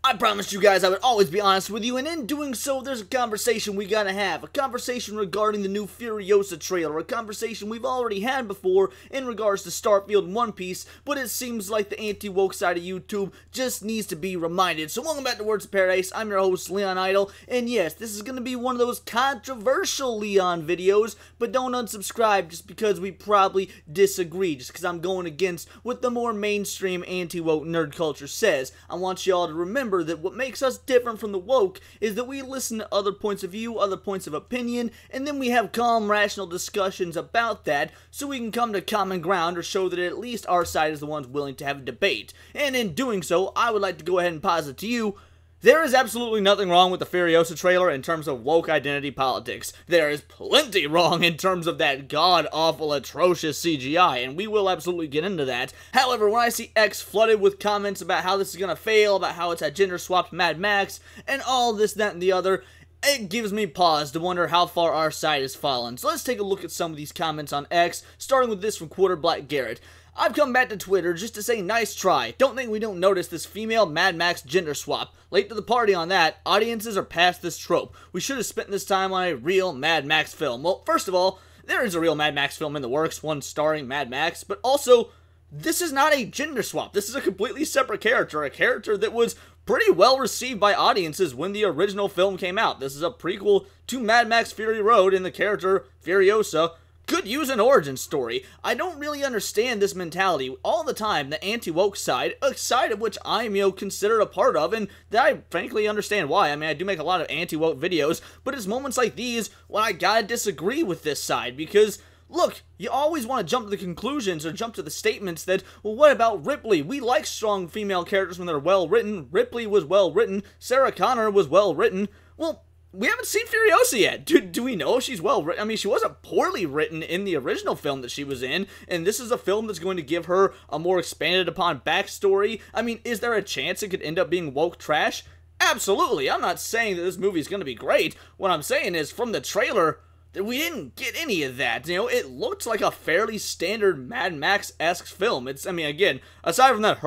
I promised you guys I would always be honest with you, and in doing so, there's a conversation we gotta have. A conversation regarding the new Furiosa trailer. A conversation we've already had before in regards to Starfield and One Piece, but it seems like the anti-woke side of YouTube just needs to be reminded. So welcome back to Words of Paradise. I'm your host, Leon Idle, and yes, this is gonna be one of those controversial Leon videos, but don't unsubscribe just because we probably disagree, just because I'm going against what the more mainstream anti-woke nerd culture says. I want y'all to remember that what makes us different from the woke is that we listen to other points of view, other points of opinion, and then we have calm, rational discussions about that so we can come to common ground or show that at least our side is the ones willing to have a debate. And in doing so, I would like to go ahead and posit to you, there is absolutely nothing wrong with the Furiosa trailer in terms of woke identity politics. There is plenty wrong in terms of that god-awful, atrocious CGI, and we will absolutely get into that. However, when I see X flooded with comments about how this is gonna fail, about how it's a gender-swapped Mad Max, and all this, that, and the other, it gives me pause to wonder how far our side has fallen. So let's take a look at some of these comments on X, starting with this from Black Garrett. I've come back to Twitter just to say nice try. Don't think we don't notice this female Mad Max gender swap. Late to the party on that. Audiences are past this trope. We should have spent this time on a real Mad Max film. Well, first of all, there is a real Mad Max film in the works, one starring Mad Max, but also, this is not a gender swap. This is a completely separate character, a character that was pretty well received by audiences when the original film came out. This is a prequel to Mad Max Fury Road, and the character, Furiosa, could use an origin story. I don't really understand this mentality all the time, the anti-woke side, a side of which I'm, considered a part of, and that I frankly understand why. I mean, I do make a lot of anti-woke videos, but it's moments like these when I gotta disagree with this side, because look, you always want to jump to the conclusions or jump to the statements that, well, what about Ripley? We like strong female characters when they're well written. Ripley was well written. Sarah Connor was well written. Well, we haven't seen Furiosa yet. Do we know if she's well written? I mean, she wasn't poorly written in the original film that she was in, and this is a film that's going to give her a more expanded upon backstory. I mean, is there a chance it could end up being woke trash? Absolutely. I'm not saying that this movie is going to be great. What I'm saying is, from the trailer, we didn't get any of that. It looked like a fairly standard Mad Max-esque film. I mean, again, aside from that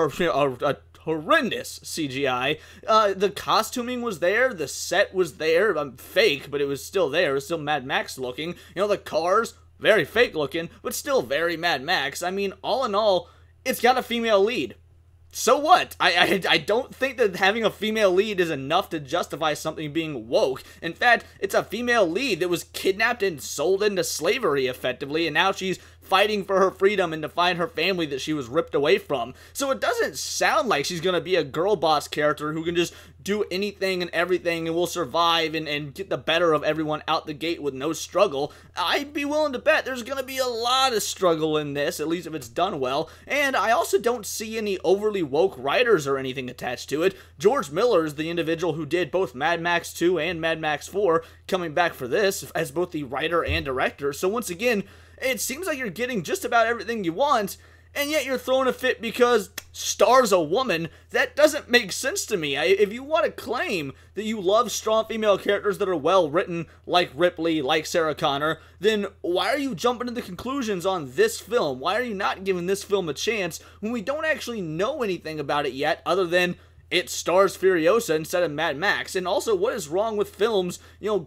horrendous CGI, the costuming was there, the set was there, fake, but it was still there, it was still Mad Max looking. The cars, very fake looking, but still very Mad Max. I mean, all in all, it's got a female lead. So what? I don't think that having a female lead is enough to justify something being woke. In fact, it's a female lead that was kidnapped and sold into slavery, effectively, and now she's fighting for her freedom and to find her family that she was ripped away from. So it doesn't sound like she's gonna be a girl boss character who can just do anything and everything and will survive and get the better of everyone out the gate with no struggle. I'd be willing to bet there's gonna be a lot of struggle in this, at least if it's done well, and I also don't see any overly woke writers or anything attached to it. George Miller is the individual who did both Mad Max 2 and Mad Max 4, coming back for this as both the writer and director. So once again, it seems like you're getting just about everything you want, and yet you're throwing a fit because stars a woman. That doesn't make sense to me. If you want to claim that you love strong female characters that are well written, like Ripley, like Sarah Connor, then why are you jumping to the conclusions on this film? Why are you not giving this film a chance when we don't actually know anything about it yet, other than it stars Furiosa instead of Mad Max? And also, what is wrong with films,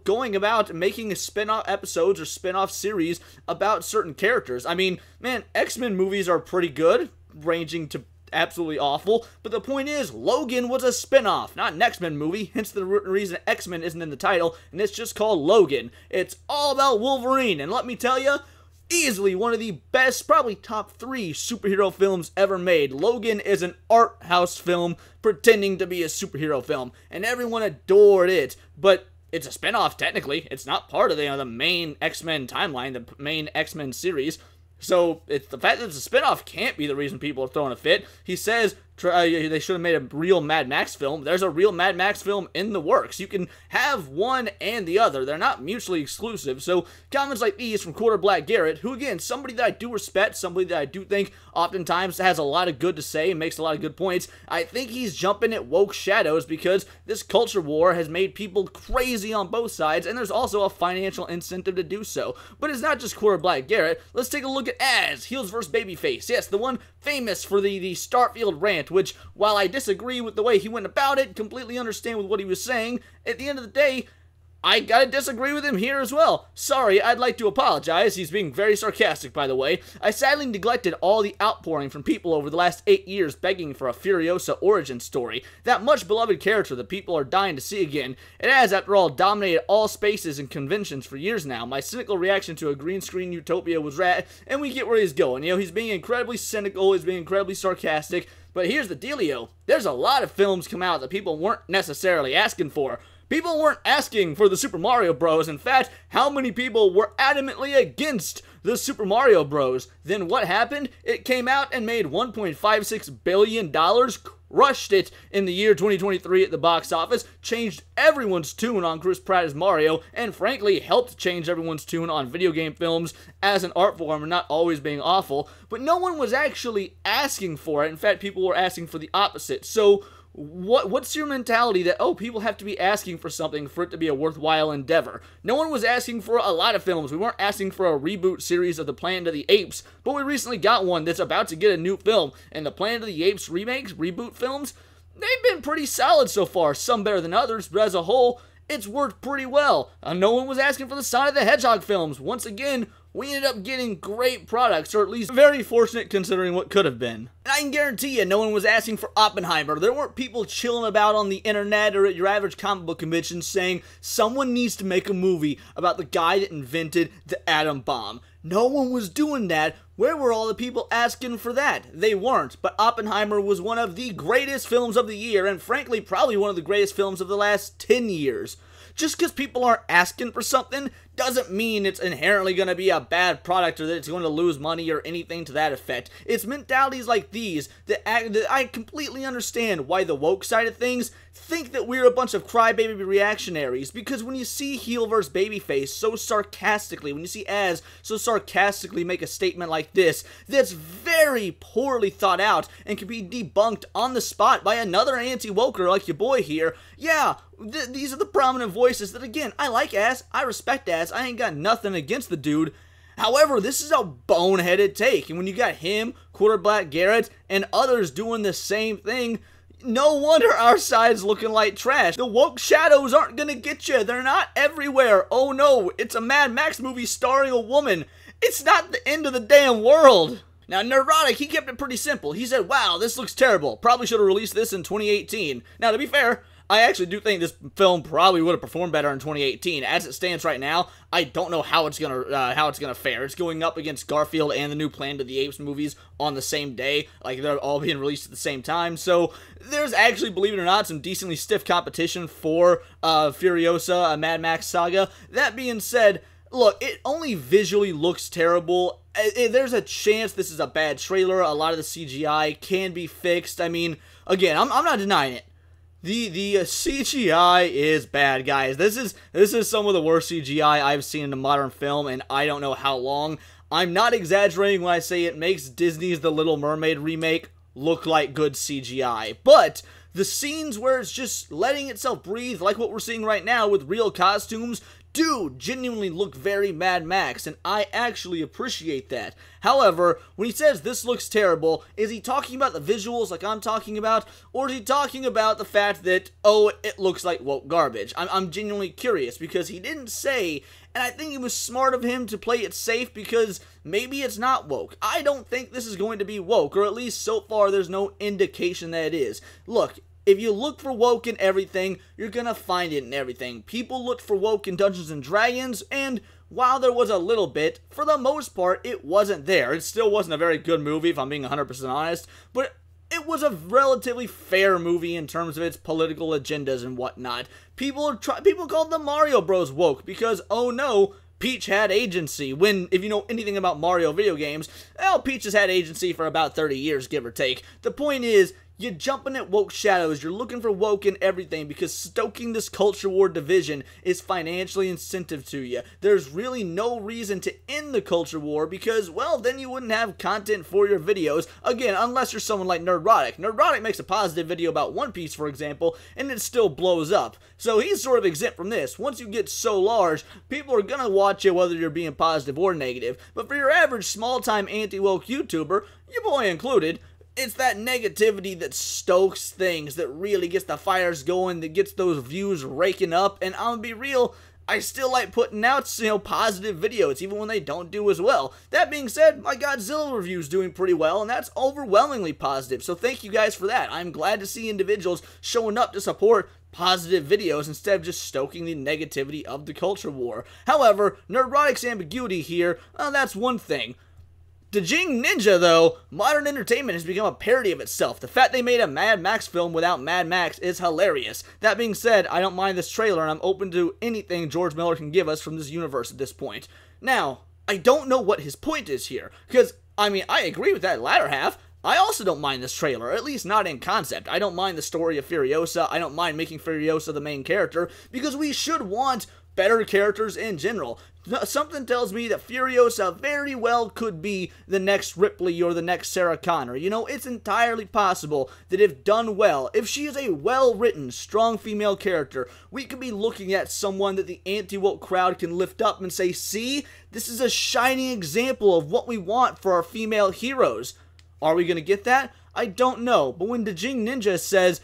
going about making spin-off episodes or spin-off series about certain characters? I mean, man, X-Men movies are pretty good, ranging to absolutely awful, but the point is, Logan was a spin-off, not an X-Men movie, hence the reason X-Men isn't in the title, and it's just called Logan. It's all about Wolverine, and let me tell you, easily one of the best, probably top 3 superhero films ever made. Logan is an art house film pretending to be a superhero film, and everyone adored it, but it's a spinoff technically. It's not part of the main X-Men timeline, the main X-Men series. So it's the fact that it's a spinoff can't be the reason people are throwing a fit. He says they should have made a real Mad Max film. There's a real Mad Max film in the works. You can have one and the other. They're not mutually exclusive. So comments like these from Black Garrett, who again, somebody that I do respect, somebody that I do think oftentimes has a lot of good to say and makes a lot of good points. I think he's jumping at woke shadows because this culture war has made people crazy on both sides, and there's also a financial incentive to do so. But it's not just Black Garrett. Let's take a look at Az, Heels vs. Babyface. Yes, the one famous for the Starfield rant rant, which, while I disagree with the way he went about it, completely understand with what he was saying, at the end of the day, I gotta disagree with him here as well. Sorry, I'd like to apologize. He's being very sarcastic, by the way. I sadly neglected all the outpouring from people over the last 8 years begging for a Furiosa origin story. That much beloved character that people are dying to see again. It has, after all, dominated all spaces and conventions for years now. My cynical reaction to a green screen utopia was rat, and we get where he's going. You know, he's being incredibly cynical, he's being incredibly sarcastic. But here's the dealio. There's a lot of films come out that people weren't necessarily asking for. People weren't asking for the Super Mario Bros. In fact, how many people were adamantly against the Super Mario Bros? Then what happened? It came out and made $1.56 billion, crushed it in the year 2023 at the box office, changed everyone's tune on Chris Pratt's Mario, and frankly helped change everyone's tune on video game films as an art form and not always being awful. But no one was actually asking for it. In fact, people were asking for the opposite. So what's your mentality that, oh, people have to be asking for something for it to be a worthwhile endeavor? No one was asking for a lot of films. We weren't asking for a reboot series of The Planet of the Apes, but we recently got one that's about to get a new film, and the Planet of the Apes remakes, reboot films, they've been pretty solid so far, some better than others, but as a whole, it's worked pretty well. No one was asking for the Sonic the Hedgehog films. Once again, we ended up getting great products, or at least very fortunate considering what could have been. And I can guarantee you, no one was asking for Oppenheimer. There weren't people chilling about on the internet or at your average comic book convention saying someone needs to make a movie about the guy that invented the atom bomb. No one was doing that. Where were all the people asking for that? They weren't, but Oppenheimer was one of the greatest films of the year, and frankly, probably one of the greatest films of the last 10 years. Just because people aren't asking for something doesn't mean it's inherently going to be a bad product or that it's going to lose money or anything to that effect. It's mentalities like these that I completely understand why the woke side of things think that we're a bunch of crybaby reactionaries, because when you see heel versus babyface so sarcastically, when you see Az so sarcastically make a statement like this, that's very poorly thought out and can be debunked on the spot by another anti-woker like your boy here. Yeah, these are the prominent voices that, again, I like Az, I respect Az, I ain't got nothing against the dude. However, this is a boneheaded take, and when you got him, Quarterback Garrett, and others doing the same thing, no wonder our side's looking like trash. The woke shadows aren't gonna get you. They're not everywhere. Oh no, it's a Mad Max movie starring a woman. It's not the end of the damn world. Now, Nerdrotic, he kept it pretty simple. He said, wow, this looks terrible. Probably should have released this in 2018. Now, to be fair, I actually do think this film probably would have performed better in 2018. As it stands right now, I don't know how it's gonna fare. It's going up against Garfield and the new Planet of the Apes movies on the same day. Like, they're all being released at the same time. So there's actually, believe it or not, some decently stiff competition for Furiosa, a Mad Max saga. That being said, look, it only visually looks terrible. There's a chance this is a bad trailer. A lot of the CGI can be fixed. I mean, again, I'm not denying it. The CGI is bad, guys. This is some of the worst CGI I've seen in a modern film, and I don't know how long. I'm not exaggerating when I say it makes Disney's The Little Mermaid remake look like good CGI. But the scenes where it's just letting itself breathe, like what we're seeing right now with real costumes, do genuinely look very Mad Max, and I actually appreciate that. However, when he says this looks terrible, is he talking about the visuals like I'm talking about, or is he talking about the fact that, oh, it looks like woke garbage? I'm genuinely curious, because he didn't say, and I think it was smart of him to play it safe, because maybe it's not woke. I don't think this is going to be woke, or at least so far there's no indication that it is. Look, if you look for woke in everything, you're gonna find it in everything. People looked for woke in Dungeons & Dragons, and while there was a little bit, for the most part, it wasn't there. It still wasn't a very good movie, if I'm being 100% honest, but it was a relatively fair movie in terms of its political agendas and whatnot. People called the Mario Bros. Woke because, oh no, Peach had agency, when, if you know anything about Mario video games, well, Peach has had agency for about 30 years, give or take. The point is, you're jumping at woke shadows, you're looking for woke in everything, because stoking this culture war division is financially incentive to you. There's really no reason to end the culture war, because, well, then you wouldn't have content for your videos, again, unless you're someone like Nerdrotic. Nerdrotic makes a positive video about One Piece, for example, and it still blows up. So he's sort of exempt from this. Once you get so large, people are gonna watch you whether you're being positive or negative. But for your average small-time anti-woke YouTuber, your boy included, it's that negativity that stokes things, that really gets the fires going, that gets those views raking up. And I'm gonna be real, I still like putting out, positive videos, even when they don't do as well. That being said, my Godzilla review is doing pretty well, and that's overwhelmingly positive. So thank you guys for that. I'm glad to see individuals showing up to support positive videos instead of just stoking the negativity of the culture war. However, nerdrotic's ambiguity here, that's one thing. Dajing Ninja, though, modern entertainment has become a parody of itself. The fact they made a Mad Max film without Mad Max is hilarious. That being said, I don't mind this trailer, and I'm open to anything George Miller can give us from this universe at this point. Now, I don't know what his point is here, because, I agree with that latter half. I also don't mind this trailer, at least not in concept. I don't mind the story of Furiosa. I don't mind making Furiosa the main character, because we should want better characters in general. Something tells me that Furiosa very well could be the next Ripley or the next Sarah Connor. It's entirely possible that if done well, if she is a well-written, strong female character, we could be looking at someone that the anti-woke crowd can lift up and say, see, this is a shining example of what we want for our female heroes. Are we going to get that? I don't know, but when Dajing Ninja says,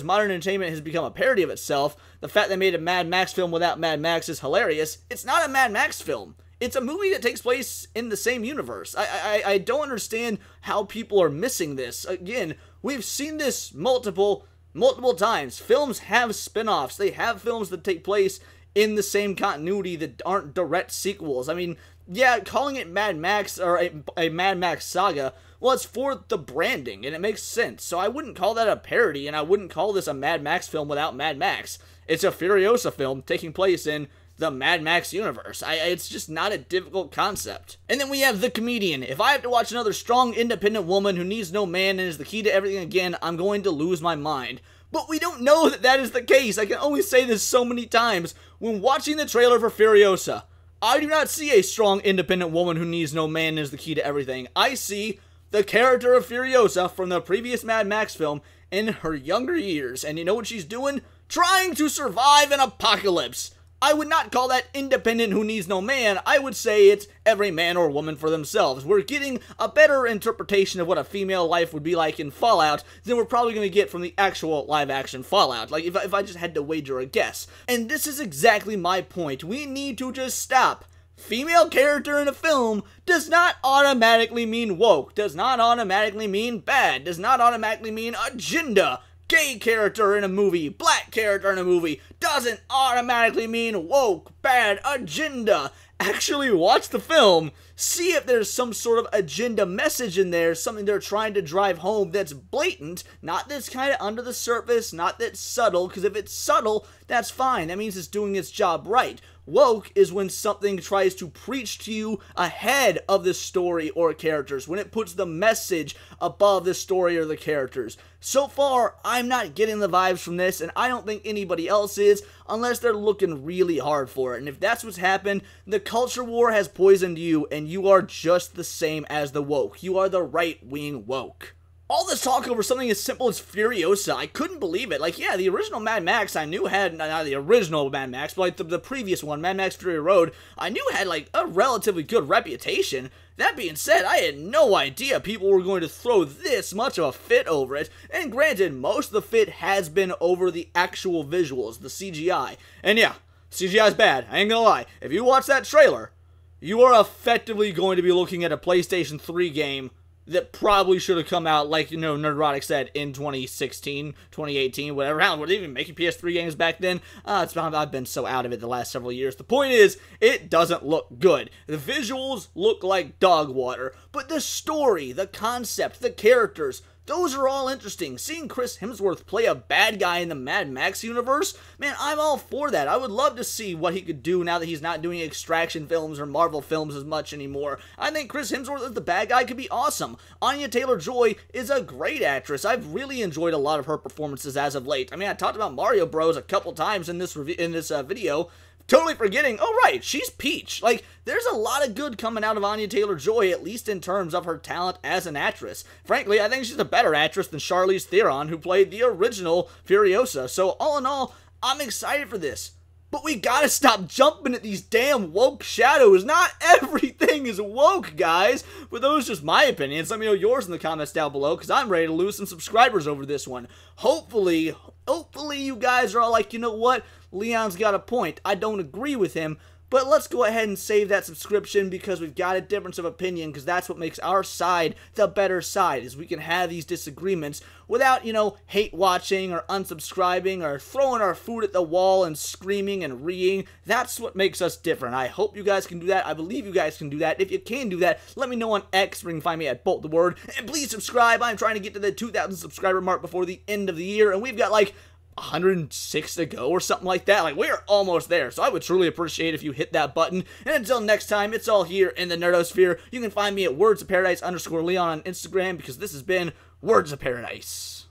modern entertainment has become a parody of itself, the fact they made a Mad Max film without Mad Max is hilarious. It's not a Mad Max film. It's a movie that takes place in the same universe. I don't understand how people are missing this. Again, we've seen this multiple times. Films have spin-offs. They have films that take place in the same continuity that aren't direct sequels. Yeah, calling it Mad Max or a Mad Max saga, well, it's for the branding, and it makes sense. So I wouldn't call that a parody, and I wouldn't call this a Mad Max film without Mad Max. It's a Furiosa film taking place in the Mad Max universe. It's just not a difficult concept. And then we have The Comedian. If I have to watch another strong, independent woman who needs no man and is the key to everything again, I'm going to lose my mind. But we don't know that that is the case. I can only say this so many times. When watching the trailer for Furiosa, I do not see a strong, independent woman who needs no man and is the key to everything. I see the character of Furiosa from the previous Mad Max film in her younger years. And you know what she's doing? Trying to survive an apocalypse. I would not call that independent who needs no man. I would say it's every man or woman for themselves. We're getting a better interpretation of what a female life would be like in Fallout than we're probably going to get from the actual live-action Fallout. Like, if I just had to wager a guess. And this is exactly my point. We need to just stop. Female character in a film does not automatically mean woke, does not automatically mean bad, does not automatically mean agenda. Gay character in a movie, black character in a movie, doesn't automatically mean woke, bad, agenda. Actually watch the film, see if there's some sort of agenda message in there, something they're trying to drive home that's blatant, not that's kind of under the surface, not that's subtle, because if it's subtle, that's fine, that means it's doing its job right. Woke is when something tries to preach to you ahead of the story or characters, when it puts the message above the story or the characters. So far, I'm not getting the vibes from this, and I don't think anybody else is, unless they're looking really hard for it. And if that's what's happened, the culture war has poisoned you, and you are just the same as the woke. You are the right-wing woke. All this talk over something as simple as Furiosa, I couldn't believe it. Like, yeah, the original Mad Max I knew had, not the original Mad Max, but like the previous one, Mad Max Fury Road, I knew had like a relatively good reputation. That being said, I had no idea people were going to throw this much of a fit over it. And granted, most of the fit has been over the actual visuals, the CGI. And yeah, CGI is bad, I ain't gonna lie. If you watch that trailer, you are effectively going to be looking at a PlayStation 3 game that probably should have come out, like, Nerdrotic said, in 2016, 2018, whatever. Were they even making PS3 games back then? I've been so out of it the last several years. The point is, it doesn't look good. The visuals look like dog water, but the story, the concept, the characters, those are all interesting. Seeing Chris Hemsworth play a bad guy in the Mad Max universe, man, I'm all for that. I would love to see what he could do now that he's not doing Extraction films or Marvel films as much anymore. I think Chris Hemsworth as the bad guy could be awesome. Anya Taylor-Joy is a great actress. I've really enjoyed a lot of her performances as of late. I talked about Mario Bros a couple times in this video. Totally forgetting, oh right, she's Peach. Like, there's a lot of good coming out of Anya Taylor-Joy, at least in terms of her talent as an actress. Frankly, I think she's a better actress than Charlize Theron, who played the original Furiosa. So, all in all, I'm excited for this. but we gotta stop jumping at these damn woke shadows. Not everything is woke, guys. But those are just my opinions. Let me know yours in the comments down below, because I'm ready to lose some subscribers over this one. Hopefully you guys are all like, you know what? Leon's got a point. I don't agree with him, but let's go ahead and save that subscription because we've got a difference of opinion, because that's what makes our side the better side, is we can have these disagreements without, you know, hate watching or unsubscribing or throwing our food at the wall and screaming and reeing. That's what makes us different. I hope you guys can do that. I believe you guys can do that. If you can do that, let me know on X, where you can find me at BoltTheWord. And please subscribe. I'm trying to get to the 2,000 subscriber mark before the end of the year, and we've got like 106 to go or something like that. Like, we're almost there, so I would truly appreciate if you hit that button. And until next time, it's all here in the Nerdosphere. You can find me at wordsofparadise_Leon on Instagram, because this has been Words of Paradise.